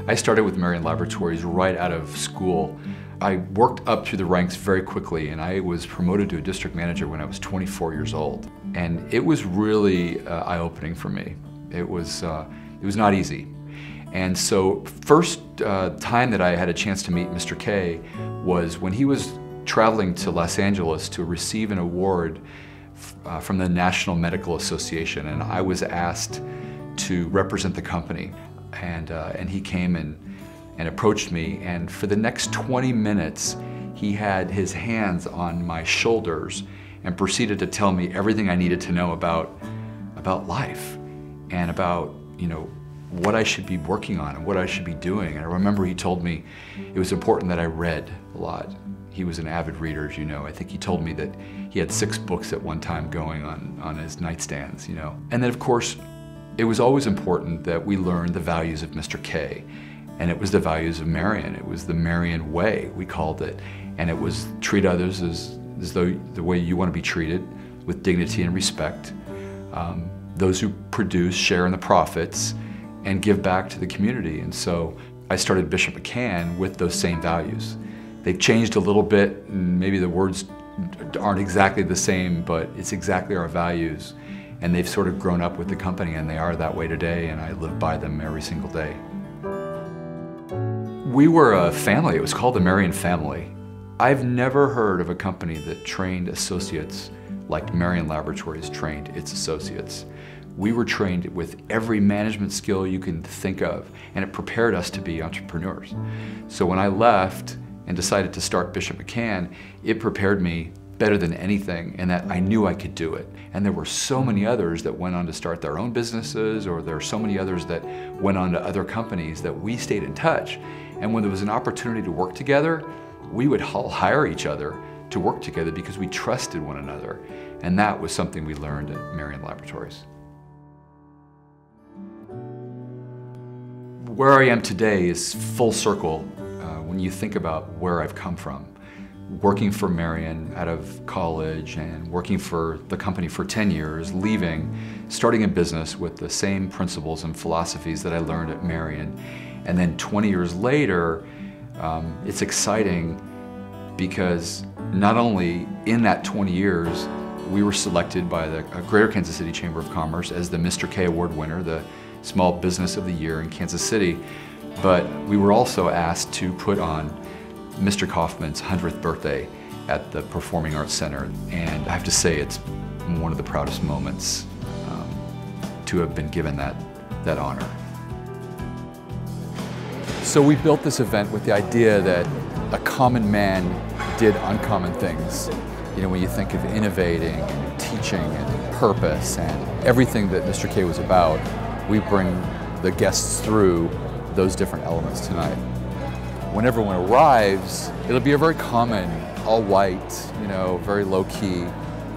I started with Marion Laboratories right out of school. I worked up through the ranks very quickly, and I was promoted to a district manager when I was 24 years old. And it was really eye-opening for me. It was not easy. And so first time that I had a chance to meet Mr. K was when he was traveling to Los Angeles to receive an award from the National Medical Association, and I was asked to represent the company. And he came and approached me, and for the next 20 minutes he had his hands on my shoulders and proceeded to tell me everything I needed to know about life and about, you know, what I should be working on and what I should be doing. And I remember he told me it was important that I read a lot. He was an avid reader, as you know. I think he told me that he had 6 books at one time going on his nightstands, you know. And then, of course, it was always important that we learned the values of Mr. K. And it was the values of Marion. It was the Marion way, we called it. And it was treat others as though the way you want to be treated, with dignity and respect. Those who produce share in the profits and give back to the community. And so I started Bishop McCann with those same values. They've changed a little bit, and maybe the words aren't exactly the same, but it's exactly our values. And they've sort of grown up with the company, and they are that way today, and I live by them every single day. We were a family. It was called the Marion family. I've never heard of a company that trained associates like Marion Laboratories trained its associates. We were trained with every management skill you can think of, and it prepared us to be entrepreneurs. So when I left and decided to start Bishop McCann, it prepared me better than anything, and that I knew I could do it. And there were so many others that went on to start their own businesses, or there are so many others that went on to other companies that we stayed in touch. And when there was an opportunity to work together, we would hire each other to work together because we trusted one another. And that was something we learned at Marion Laboratories. Where I am today is full circle when you think about where I've come from. Working for Marion out of college and working for the company for 10 years, leaving, starting a business with the same principles and philosophies that I learned at Marion. And then 20 years later, it's exciting because not only in that 20 years, we were selected by the Greater Kansas City Chamber of Commerce as the Mr. K Award winner, the Small Business of the Year in Kansas City, but we were also asked to put on Mr. Kaufman's 100th birthday at the Performing Arts Center. And I have to say, it's one of the proudest moments to have been given that honor. So we built this event with the idea that a common man did uncommon things. You know, when you think of innovating and teaching and purpose and everything that Mr. K was about, we bring the guests through those different elements tonight. When everyone arrives, it'll be a very common, all white, you know, very low key.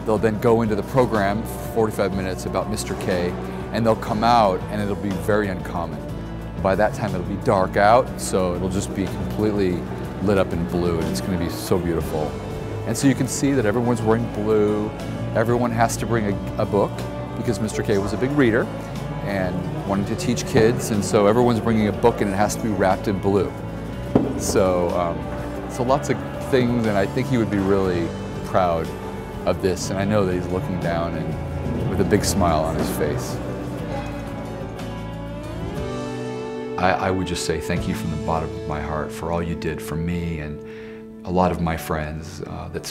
They'll then go into the program for 45 minutes about Mr. K, and they'll come out and it'll be very uncommon. By that time it'll be dark out, so it'll just be completely lit up in blue, and it's going to be so beautiful. And so you can see that everyone's wearing blue. Everyone has to bring a book because Mr. K was a big reader and wanting to teach kids, and so everyone's bringing a book and it has to be wrapped in blue. So lots of things, and I think he would be really proud of this, and I know that he's looking down and with a big smile on his face. I would just say thank you from the bottom of my heart for all you did for me and a lot of my friends.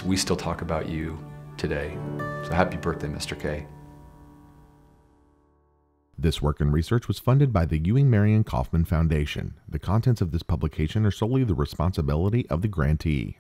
We still talk about you today. So happy birthday, Mr. K. This work and research was funded by the Ewing Marion Kauffman Foundation. The contents of this publication are solely the responsibility of the grantee.